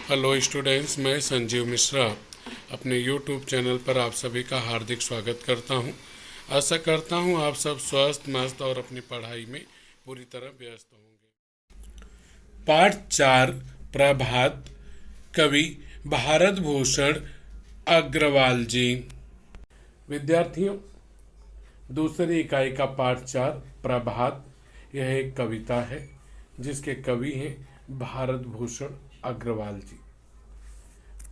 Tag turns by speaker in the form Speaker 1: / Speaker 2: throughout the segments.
Speaker 1: Hello students, मैं संजीव मिश्रा अपने YouTube channel पर आप सभी का हार्दिक स्वागत करता हूं। आशा करता हूं आप सब स्वस्थ मस्त और अपनी पढ़ाई में पूरी तरह व्यस्त होंगे। पाठ 4 प्रभात, कवि भारत भूषण अग्रवाल जी। विद्यार्थियों, दूसरी इकाई का पाठ 4 प्रभात, यह एक कविता है जिसके कवि हैं भारत भूषण अग्रवाल जी।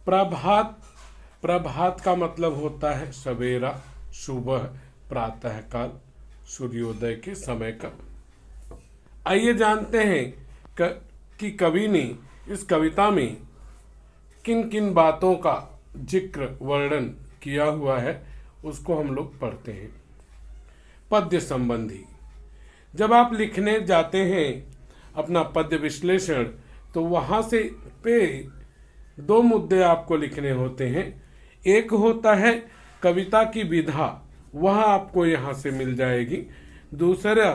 Speaker 1: प्रभात, प्रभात का मतलब होता है सवेरा, सुबह, प्रातःकाल, सूर्योदय के समय का। आइए जानते हैं कि कवि ने इस कविता में किन किन बातों का जिक्र वर्णन किया हुआ है, उसको हम लोग पढ़ते हैं। पद्य संबंधी, जब आप लिखने जाते हैं अपना पद्य विश्लेषण, तो वहां से पे दो मुद्दे आपको लिखने होते हैं। एक होता है कविता की विधा, वह आपको यहाँ से मिल जाएगी। दूसरा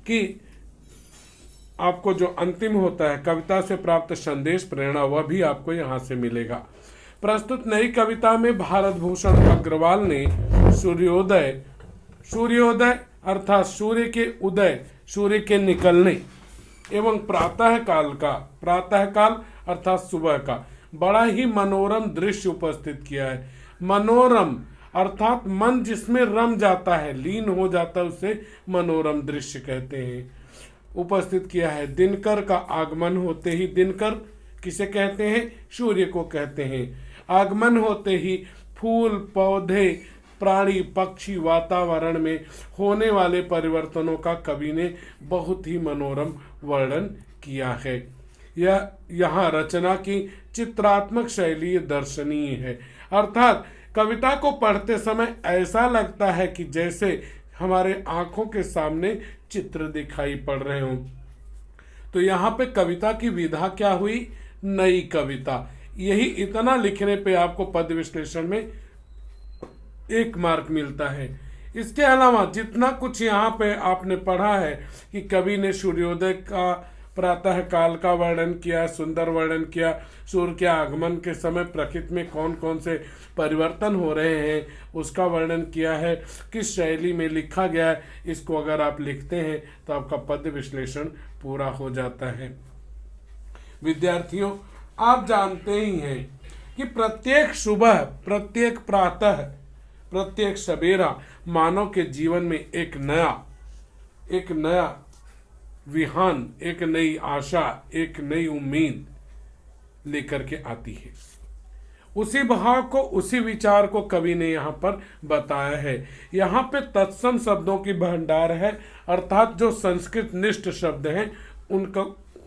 Speaker 1: कि आपको जो अंतिम होता है कविता से प्राप्त संदेश प्रेरणा, वह भी आपको यहाँ से मिलेगा। प्रस्तुत नई कविता में भारत भूषण अग्रवाल ने सूर्योदय, सूर्योदय अर्थात सूर्य के उदय, सूर्य के निकलने एवं प्रातःकाल का, प्रातःकाल अर्थात सुबह का बड़ा ही मनोरम दृश्य उपस्थित किया है। मनोरम अर्थात मन जिसमें रम जाता है, लीन हो जाता है, उसे मनोरम दृश्य कहते हैं, उपस्थित किया है। दिनकर का आगमन होते ही, दिनकर किसे कहते हैं? सूर्य को कहते हैं। आगमन होते ही फूल पौधे प्राणी पक्षी वातावरण में होने वाले परिवर्तनों का कवि ने बहुत ही मनोरम वर्णन किया है। यह यहाँ रचना की चित्रात्मक शैली दर्शनीय है, अर्थात कविता को पढ़ते समय ऐसा लगता है कि जैसे हमारे आंखों के सामने चित्र दिखाई पड़ रहे हों। तो यहाँ पे कविता की विधा क्या हुई? नई कविता। यही इतना लिखने पे आपको पद विश्लेषण में 1 मार्क मिलता है। इसके अलावा जितना कुछ यहाँ पे आपने पढ़ा है कि कवि ने सूर्योदय का, प्रातः काल का वर्णन किया, सुंदर वर्णन किया, सूर्य के आगमन के समय प्रकृति में कौन कौन से परिवर्तन हो रहे हैं उसका वर्णन किया है, किस शैली में लिखा गया है, इसको अगर आप लिखते हैं तो आपका पद्य विश्लेषण पूरा हो जाता है। विद्यार्थियों, आप जानते ही हैं कि प्रत्येक सुबह, प्रत्येक प्रातः, प्रत्येक सवेरा मानव के जीवन में एक नया विहान, एक नई आशा, एक नई उम्मीद लेकर के आती है। उसी भाव को, उसी विचार को कवि ने यहाँ पर बताया है। यहाँ पे तत्सम शब्दों की भंडार है, अर्थात जो संस्कृत निष्ठ शब्द हैं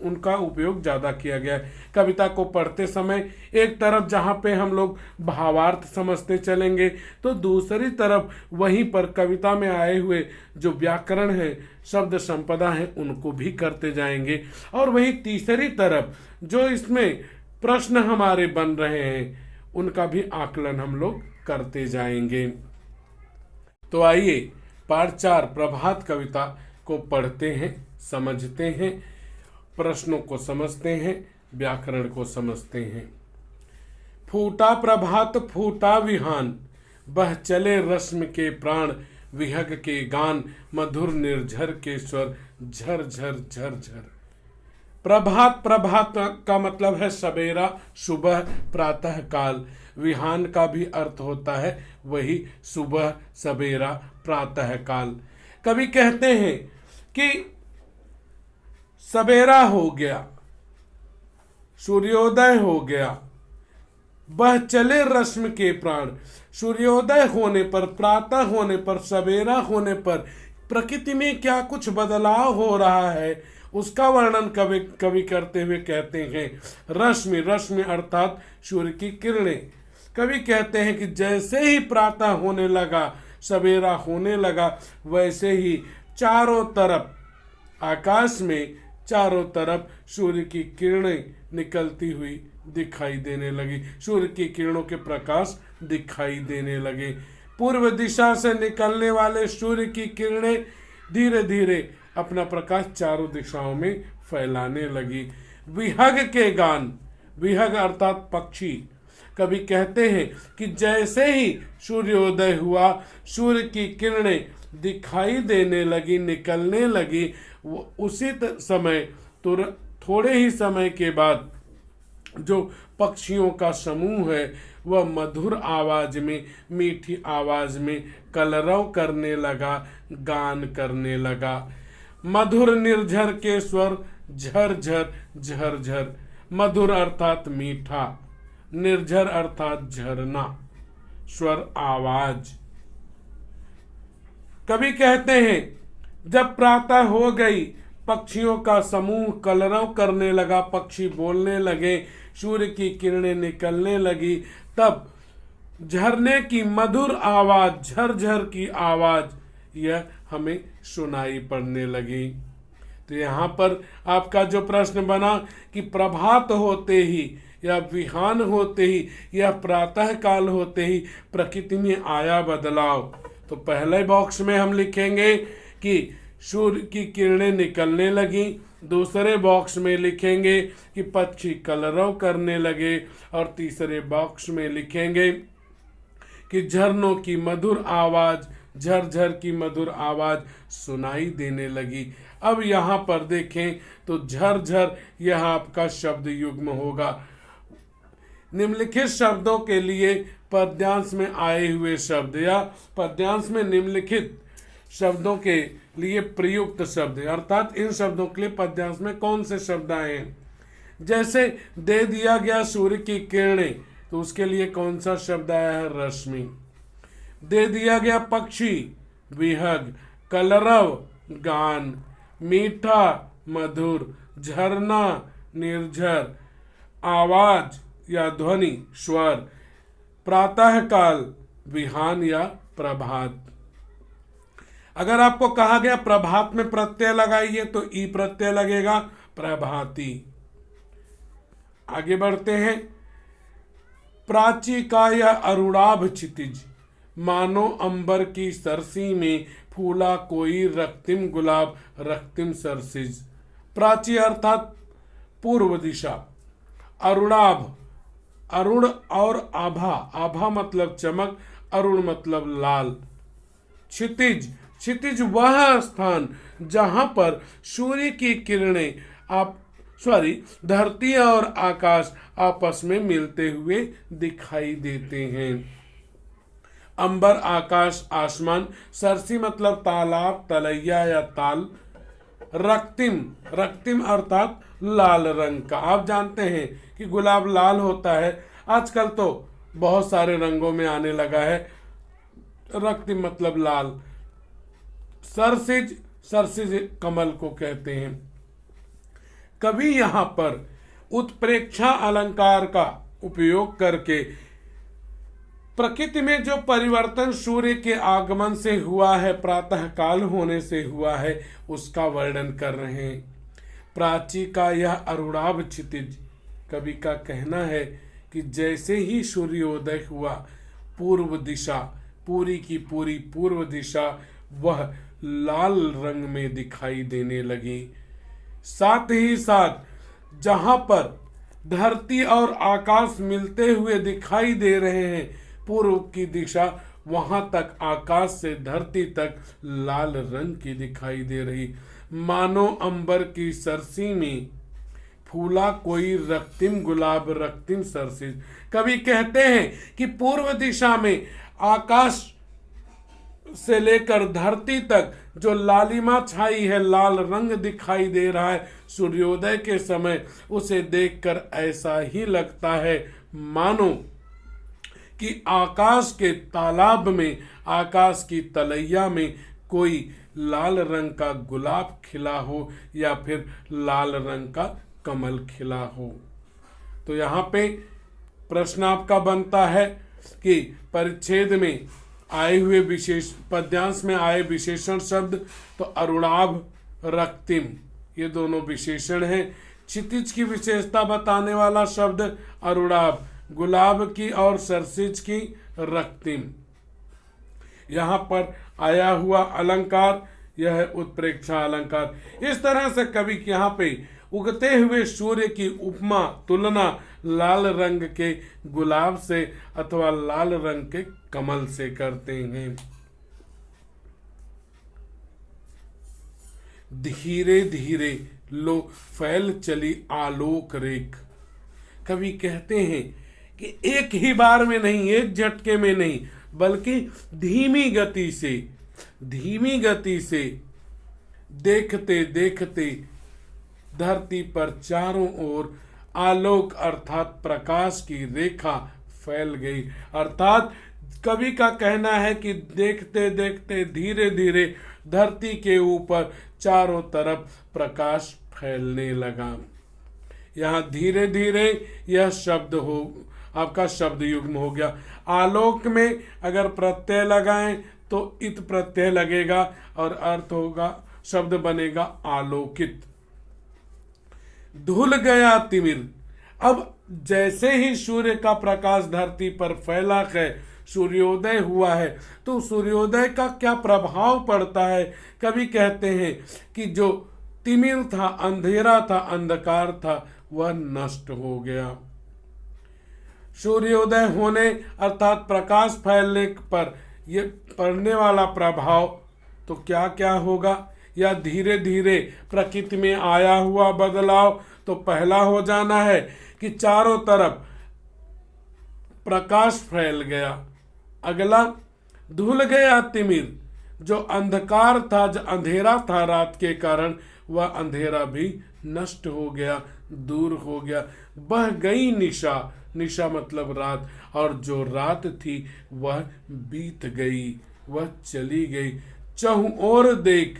Speaker 1: उनका उपयोग ज़्यादा किया गया है। कविता को पढ़ते समय एक तरफ जहाँ पे हम लोग भावार्थ समझते चलेंगे, तो दूसरी तरफ वहीं पर कविता में आए हुए जो व्याकरण है, शब्द संपदा है, उनको भी करते जाएंगे। और वहीं तीसरी तरफ जो इसमें प्रश्न हमारे बन रहे हैं उनका भी आकलन हम लोग करते जाएंगे। तो आइए पाठ 4 प्रभात कविता को पढ़ते हैं, समझते हैं, प्रश्नों को समझते हैं, व्याकरण को समझते हैं। फूटा प्रभात फूटा विहान, बह चले रश्मि के प्राण, विहग के गान, मधुर निर्झर के स्वर, झर झर झर झर। प्रभात, प्रभात का मतलब है सवेरा, सुबह, प्रातः काल। विहान का भी अर्थ होता है वही सुबह, सवेरा, प्रातः काल। कवि कहते हैं कि सवेरा हो गया, सूर्योदय हो गया, बह चले रश्मि के प्राण। सूर्योदय होने पर, प्रातः होने पर, सवेरा होने पर प्रकृति में क्या कुछ बदलाव हो रहा है उसका वर्णन कवि करते हुए कहते हैं रश्मि, रश्मि अर्थात सूर्य की किरणें। कवि कहते हैं कि जैसे ही प्रातः होने लगा, सवेरा होने लगा, वैसे ही चारों तरफ आकाश में, चारों तरफ सूर्य की किरणें निकलती हुई दिखाई देने लगी, सूर्य की किरणों के प्रकाश दिखाई देने लगे। पूर्व दिशा से निकलने वाले सूर्य की किरणें धीरे धीरे अपना प्रकाश चारों दिशाओं में फैलाने लगी। विहग के गान, विहग अर्थात पक्षी। कभी कहते हैं कि जैसे ही सूर्योदय हुआ, सूर्य की किरणें दिखाई देने लगी, निकलने लगी, उसी समय तुरंत थोड़े ही समय के बाद जो पक्षियों का समूह है वह मधुर आवाज में, मीठी आवाज में कलरव करने लगा, गान करने लगा। मधुर निर्झर के स्वर झरझर झरझर। मधुर अर्थात मीठा, निर्झर अर्थात झरना, स्वर आवाज। कभी कहते हैं जब प्रातः हो गई, पक्षियों का समूह कलरव करने लगा, पक्षी बोलने लगे, सूर्य की किरणें निकलने लगी, तब झरने की मधुर आवाज, झरझर की आवाज यह हमें सुनाई पड़ने लगी। तो यहाँ पर आपका जो प्रश्न बना कि प्रभात होते ही या विहान होते ही या प्रातः काल होते ही प्रकृति में आया बदलाव, तो पहले बॉक्स में हम लिखेंगे कि सूर्य की किरणें निकलने लगी, दूसरे बॉक्स में लिखेंगे कि पक्षी कलरव करने लगे, और तीसरे बॉक्स में लिखेंगे कि झरनों की मधुर आवाज, झरझर की मधुर आवाज सुनाई देने लगी। अब यहाँ पर देखें तो झरझर यह आपका शब्द युग्म होगा। निम्नलिखित शब्दों के लिए पद्यांश में आए हुए शब्द या पद्यांश में निम्नलिखित शब्दों के लिए प्रयुक्त शब्द, अर्थात इन शब्दों के लिए पद्यांश में कौन से शब्द आए हैं। जैसे दे दिया गया सूर्य की किरणें, तो उसके लिए कौन सा शब्द आया है? रश्मि। दे दिया गया पक्षी, विहग। कलरव, गान। मीठा, मधुर। झरना, निर्झर। आवाज या ध्वनि, स्वर। प्रातः काल, विहान या प्रभात। अगर आपको कहा गया प्रभात में प्रत्यय लगाइए तो ई प्रत्यय लगेगा, प्रभाती। आगे बढ़ते हैं। प्राची का यह अरुणाभ क्षितिज, मानो अंबर की सरसी में फूला कोई रक्तिम गुलाब, रक्तिम सरसिज। प्राची अर्थात पूर्व दिशा। अरुणाभ, अरुण और आभा, आभा मतलब चमक, अरुण मतलब लाल। क्षितिज, क्षितिज वह स्थान जहां पर सूर्य की किरणें धरती और आकाश आपस में मिलते हुए दिखाई देते हैं। अंबर, आकाश, आसमान। सरसी मतलब तालाब, तलैया या ताल। रक्तिम, रक्तिम अर्थात लाल रंग का। आप जानते हैं कि गुलाब लाल होता है, आजकल तो बहुत सारे रंगों में आने लगा है। रक्तिम मतलब लाल। सरसिज, सरसिज कमल को कहते हैं। कभी यहां पर उत्प्रेक्षा अलंकार का उपयोग करके प्रकृति में जो परिवर्तन सूर्य के आगमन से हुआ है, प्रातः काल होने से हुआ है, उसका वर्णन कर रहे हैं। प्राची का यह अरुणाभ क्षितिज, कवि का कहना है कि जैसे ही सूर्योदय हुआ, पूर्व दिशा, पूरी की पूरी पूर्व दिशा वह लाल रंग में दिखाई देने लगी। साथ ही साथ जहां पर धरती और आकाश मिलते हुए दिखाई दे रहे हैं, पूर्व की दिशा, वहां तक आकाश से धरती तक लाल रंग की दिखाई दे रही। मानो अंबर की सरसी में फूला कोई रक्तिम गुलाब, रक्तिम सरसिज। कवि कहते हैं कि पूर्व दिशा में आकाश से लेकर धरती तक जो लालिमा छाई है, लाल रंग दिखाई दे रहा है सूर्योदय के समय, उसे देखकर ऐसा ही लगता है मानो कि आकाश के तालाब में, आकाश की तलैया में कोई लाल रंग का गुलाब खिला हो या फिर लाल रंग का कमल खिला हो। तो यहाँ पे प्रश्न आपका बनता है कि परिच्छेद में आए हुए विशेष, पद्यांश में आए विशेषण शब्द, तो अरुणाभ, रक्तिम, ये दोनों विशेषण हैं। क्षितिज की विशेषता बताने वाला शब्द अरुणाभ, गुलाब की और सरसिज की रक्तिम। यहाँ पर आया हुआ अलंकार यह है उत्प्रेक्षा अलंकार। इस तरह से कवि यहाँ पे उगते हुए सूर्य की उपमा तुलना लाल रंग के गुलाब से अथवा लाल रंग के कमल से करते हैं। धीरे धीरे लो फैल चली आलोक रेख। कवि कहते हैं कि एक ही बार में नहीं, एक झटके में नहीं, बल्कि धीमी गति से देखते देखते धरती पर चारों ओर आलोक अर्थात प्रकाश की रेखा फैल गई। अर्थात कवि का कहना है कि देखते देखते धीरे धीरे धरती के ऊपर चारों तरफ प्रकाश फैलने लगा। यहाँ धीरे धीरे यह शब्द हो आपका शब्द युग्म हो गया। आलोक में अगर प्रत्यय लगाएं तो इत प्रत्यय लगेगा और अर्थ होगा, शब्द बनेगा आलोकित। धुल गया तिमिर। अब जैसे ही सूर्य का प्रकाश धरती पर फैला है, सूर्योदय हुआ है, तो सूर्योदय का क्या प्रभाव पड़ता है। कवि कहते हैं कि जो तिमिर था, अंधेरा था, अंधकार था, वह नष्ट हो गया। सूर्योदय होने अर्थात प्रकाश फैलने पर ये पड़ने वाला प्रभाव तो क्या क्या होगा, या धीरे धीरे प्रकृति में आया हुआ बदलाव तो पहला हो जाना है कि चारों तरफ प्रकाश फैल गया। अगला, धुल गया तिमिर। जो अंधकार था, जो अंधेरा था रात के कारण, वह अंधेरा भी नष्ट हो गया, दूर हो गया। बह गई निशा। निशा मतलब रात, और जो रात थी वह बीत गई, वह चली गई। चहु ओर देख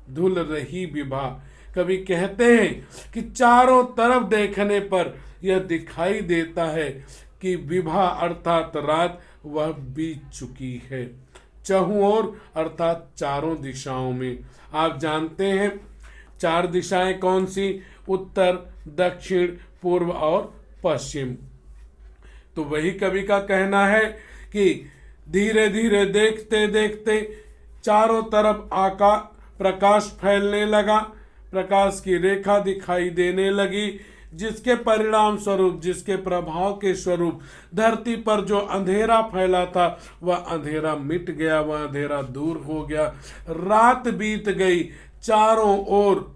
Speaker 1: धुल रही विभा। कवि कहते हैं कि चारों तरफ देखने पर यह दिखाई देता है कि विभा अर्थात रात वह बीत चुकी है। चहु ओर अर्थात चारों दिशाओं में। आप जानते हैं चार दिशाएं कौन सी, उत्तर, दक्षिण, पूर्व और पश्चिम। तो वही कवि का कहना है कि धीरे धीरे देखते देखते चारों तरफ प्रकाश फैलने लगा, प्रकाश की रेखा दिखाई देने लगी, जिसके परिणाम स्वरूप, जिसके प्रभाव के स्वरूप धरती पर जो अंधेरा फैला था वह अंधेरा मिट गया, वह अंधेरा दूर हो गया। रात बीत गई, चारों ओर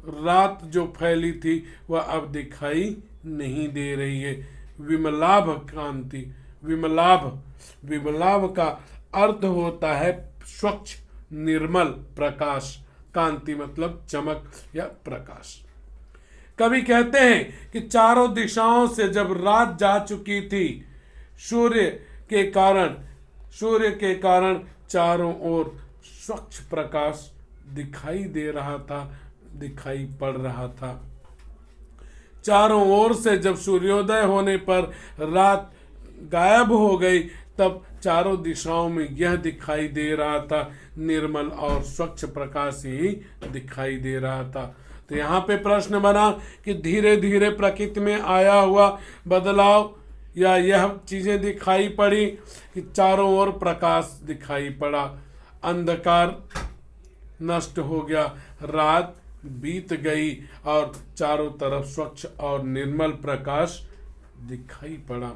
Speaker 1: रात जो फैली थी वह अब दिखाई नहीं दे रही है। विमलाभ कांति। विमलाभ का अर्थ होता है स्वच्छ निर्मल प्रकाश। कांति मतलब चमक या प्रकाश। कवि कहते हैं कि चारों दिशाओं से जब रात जा चुकी थी, सूर्य के कारण चारों ओर स्वच्छ प्रकाश दिखाई दे रहा था, दिखाई पड़ रहा था। चारों ओर से जब सूर्योदय होने पर रात गायब हो गई, तब चारों दिशाओं में यह दिखाई दे रहा था, निर्मल और स्वच्छ प्रकाश ही दिखाई दे रहा था। तो यहाँ पे प्रश्न बना कि धीरे धीरे प्रकृति में आया हुआ बदलाव या यह चीजें दिखाई पड़ी कि चारों ओर प्रकाश दिखाई पड़ा, अंधकार नष्ट हो गया, रात बीत गई और चारों तरफ स्वच्छ और निर्मल प्रकाश दिखाई पड़ा।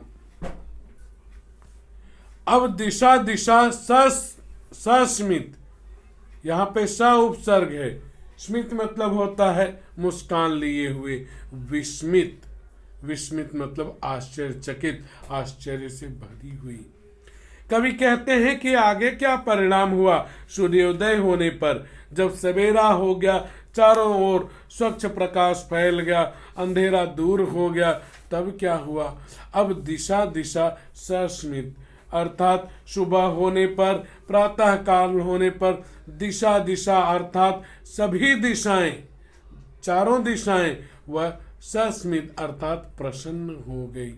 Speaker 1: अब दिशा दिशा सस्मित। यहाँ पे स उपसर्ग है, स्मित मतलब होता है मुस्कान लिए हुए। विस्मित मतलब आश्चर्यचकित, आश्चर्य से भरी हुई। कवि कहते हैं कि आगे क्या परिणाम हुआ सूर्योदय होने पर। जब सवेरा हो गया, चारों ओर स्वच्छ प्रकाश फैल गया, अंधेरा दूर हो गया, तब क्या हुआ। अब दिशा दिशा सस्मित अर्थात सुबह होने पर, प्रातः काल होने पर दिशा दिशा अर्थात सभी दिशाएं, चारों दिशाएं वह सस्मित अर्थात प्रसन्न हो गई।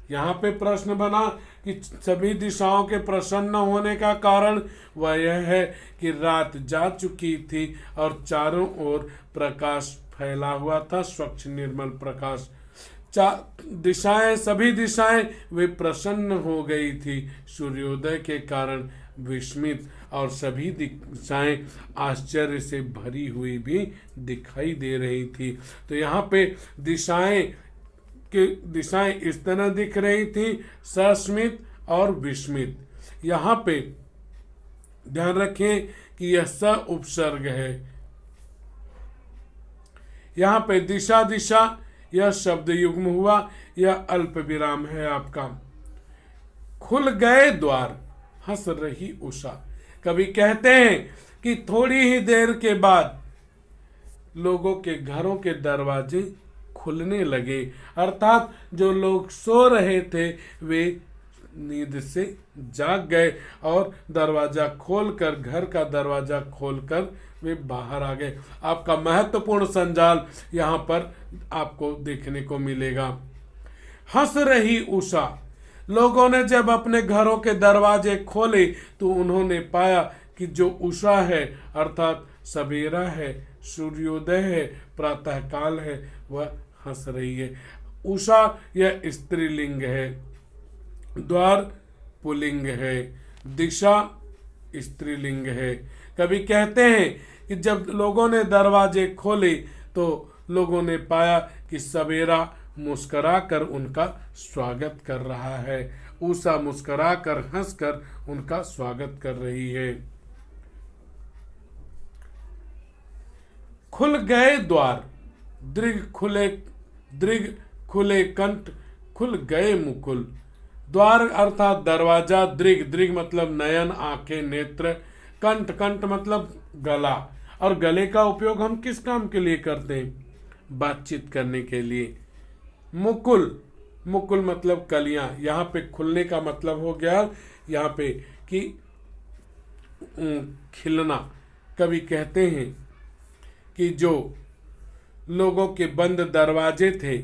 Speaker 1: यहाँ पे प्रश्न बना कि सभी दिशाओं के प्रसन्न होने का कारण वह यह है कि रात जा चुकी थी और चारों ओर प्रकाश फैला हुआ था, स्वच्छ निर्मल प्रकाश। दिशाएं, सभी दिशाएं वे प्रसन्न हो गई थी सूर्योदय के कारण, विस्मित और सभी दिशाएं आश्चर्य से भरी हुई भी दिखाई दे रही थी। तो यहाँ पे दिशाएं इस तरह दिख रही थी, सस्मित और विस्मित। यहाँ पे ध्यान रखें कि यह स उपसर्ग है। यहाँ पे दिशा दिशा यह शब्द युग्म हुआ, यह अल्प विराम है आपका। खुल गए द्वार, हंस रही उषा। कभी कहते हैं कि थोड़ी ही देर के बाद लोगों के घरों के दरवाजे खुलने लगे, अर्थात जो लोग सो रहे थे वे नींद से जाग गए और दरवाजा खोलकर, घर का दरवाजा खोलकर वे बाहर आ गए। आपका महत्वपूर्ण संजाल यहाँ पर आपको देखने को मिलेगा। हंस रही उषा। लोगों ने जब अपने घरों के दरवाजे खोले तो उन्होंने पाया कि जो उषा है अर्थात सवेरा है, सूर्योदय है, प्रातःकाल है, वह हंस रही है। उषा यह स्त्रीलिंग है, द्वार पुल्लिंग है, दिशा स्त्रीलिंग है। कभी कहते हैं कि जब लोगों ने दरवाजे खोले तो लोगों ने पाया कि सवेरा मुस्कुराकर उनका स्वागत कर रहा है, उषा मुस्कुराकर हंसकर उनका स्वागत कर रही है। खुल गए द्वार, दृग खुले कंठ, खुल गए मुकुल। द्वार अर्थात दरवाजा, दृग मतलब नयन, आंखें, नेत्र, कंठ मतलब गला। और गले का उपयोग हम किस काम के लिए करते हैं? बातचीत करने के लिए। मुकुल मतलब कलियां। यहाँ पे खुलने का मतलब हो गया यहाँ पे कि खिलना। कभी कहते हैं कि जो लोगों के बंद दरवाजे थे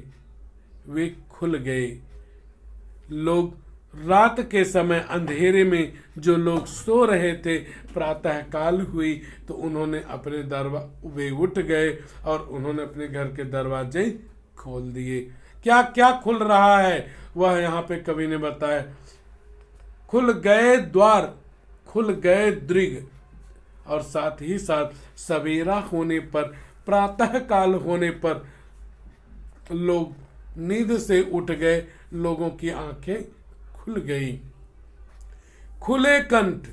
Speaker 1: वे खुल गए। लोग रात के समय अंधेरे में जो लोग सो रहे थे, प्रातः काल हुई तो उन्होंने अपने वे उठ गए और उन्होंने अपने घर के दरवाजे खोल दिए। क्या क्या खुल रहा है वह यहाँ पे कवि ने बताया। खुल गए द्वार, खुल गए दृग, और साथ ही साथ सवेरा होने पर, प्रातः काल होने पर लोग नींद से उठ गए, लोगों की आंखें खुल गई। खुले कंठ,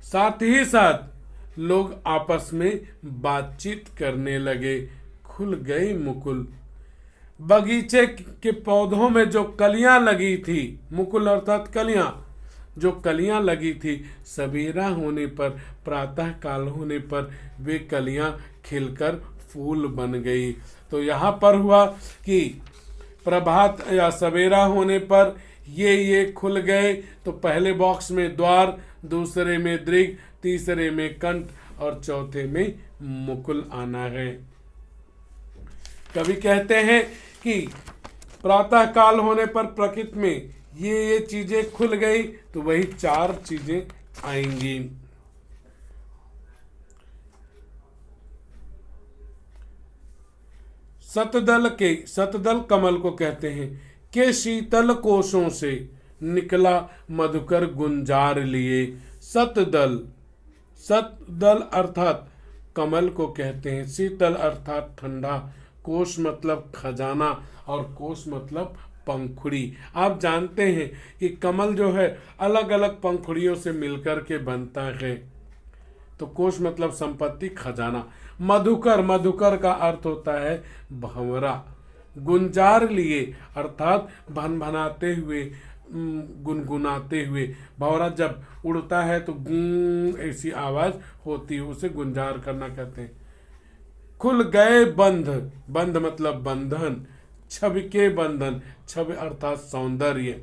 Speaker 1: साथ ही साथ लोग आपस में बातचीत करने लगे। खुल गई मुकुल। बगीचे के पौधों में जो कलियां लगी थी, मुकुल अर्थात कलियां, जो कलियां लगी थी, सवेरा होने पर, प्रातः काल होने पर वे कलियां खिलकर फूल बन गई। तो यहाँ पर हुआ कि प्रभात या सवेरा होने पर ये खुल गए। तो पहले बॉक्स में द्वार, दूसरे में दृग, तीसरे में कंठ और चौथे में मुकुल आना है। कभी कहते हैं कि प्रातः काल होने पर प्रकृति में ये चीजें खुल गई तो वही 4 चीजें आएंगी। सतदल कमल को कहते हैं के शीतल कोशों से निकला मधुकर गुंजार लिए। सतदल अर्थात कमल को कहते हैं, शीतल अर्थात ठंडा, कोश मतलब खजाना और कोश मतलब पंखुड़ी। आप जानते हैं कि कमल जो है अलग अलग पंखुड़ियों से मिलकर के बनता है। तो कोश मतलब संपत्ति, खजाना। मधुकर का अर्थ होता है भंवरा। गुंजार लिए अर्थात भनभनाते हुए, गुनगुनाते हुए। भंवरा जब उड़ता है तो गूं ऐसी आवाज होती है, उसे गुंजार करना कहते हैं। खुल गए बंध मतलब बंधन, छवि के बंधन, छवि अर्थात सौंदर्य।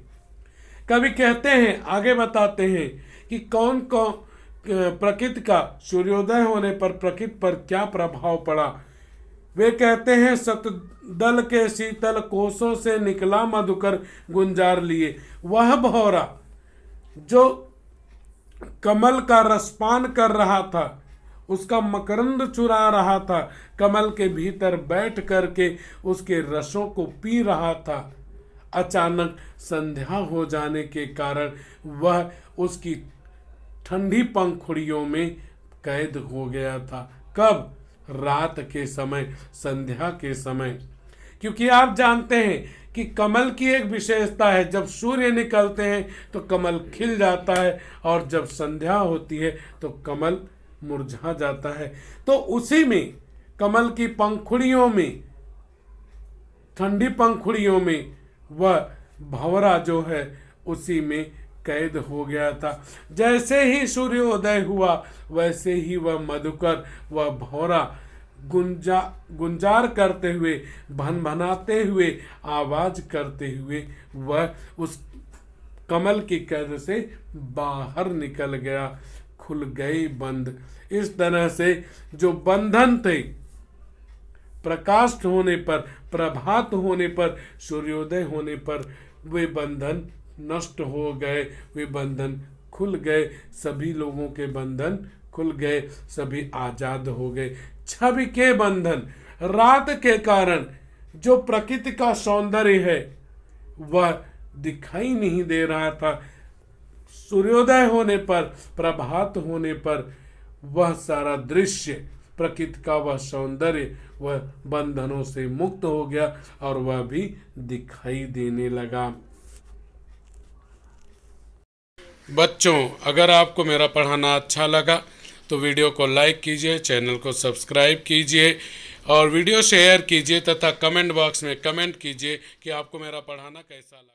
Speaker 1: कभी कहते हैं, आगे बताते हैं कि कौन प्रकृति का सूर्योदय होने पर प्रकृति पर क्या प्रभाव पड़ा। वे कहते हैं सतदल के शीतल कोशों से निकला मधुकर गुंजार लिए। वह भौरा जो कमल का रसपान कर रहा था, उसका मकरंद चुरा रहा था, कमल के भीतर बैठ करके उसके रसों को पी रहा था, अचानक संध्या हो जाने के कारण वह उसकी ठंडी पंखुड़ियों में कैद हो गया था। कब? रात के समय, संध्या के समय। क्योंकि आप जानते हैं कि कमल की एक विशेषता है, जब सूर्य निकलते हैं तो कमल खिल जाता है और जब संध्या होती है तो कमल मुरझा जाता है। तो उसी में कमल की पंखुड़ियों में, ठंडी पंखुड़ियों में वह भंवरा जो है उसी में कैद हो गया था। जैसे ही सूर्योदय हुआ वैसे ही वह मधुकर, वह भंवरा गुंजार करते हुए, भनभनाते हुए, आवाज करते हुए वह उस कमल की कैद से बाहर निकल गया। खुल गए बंध। इस तरह से जो बंधन थे, प्रकाश होने पर, प्रभात होने पर, सूर्योदय होने पर वे बंधन नष्ट हो गए, वे बंधन खुल गए, सभी लोगों के बंधन खुल गए, सभी आजाद हो गए। छवि के बंधन, रात के कारण जो प्रकृति का सौंदर्य है वह दिखाई नहीं दे रहा था। सूर्योदय होने पर, प्रभात होने पर वह सारा दृश्य, प्रकृति का वह सौंदर्य, वह बंधनों से मुक्त हो गया और वह भी दिखाई देने लगा। बच्चों, अगर आपको मेरा पढ़ाना अच्छा लगा तो वीडियो को लाइक कीजिए, चैनल को सब्सक्राइब कीजिए और वीडियो शेयर कीजिए तथा कमेंट बॉक्स में कमेंट कीजिए कि आपको मेरा पढ़ाना कैसा लगा।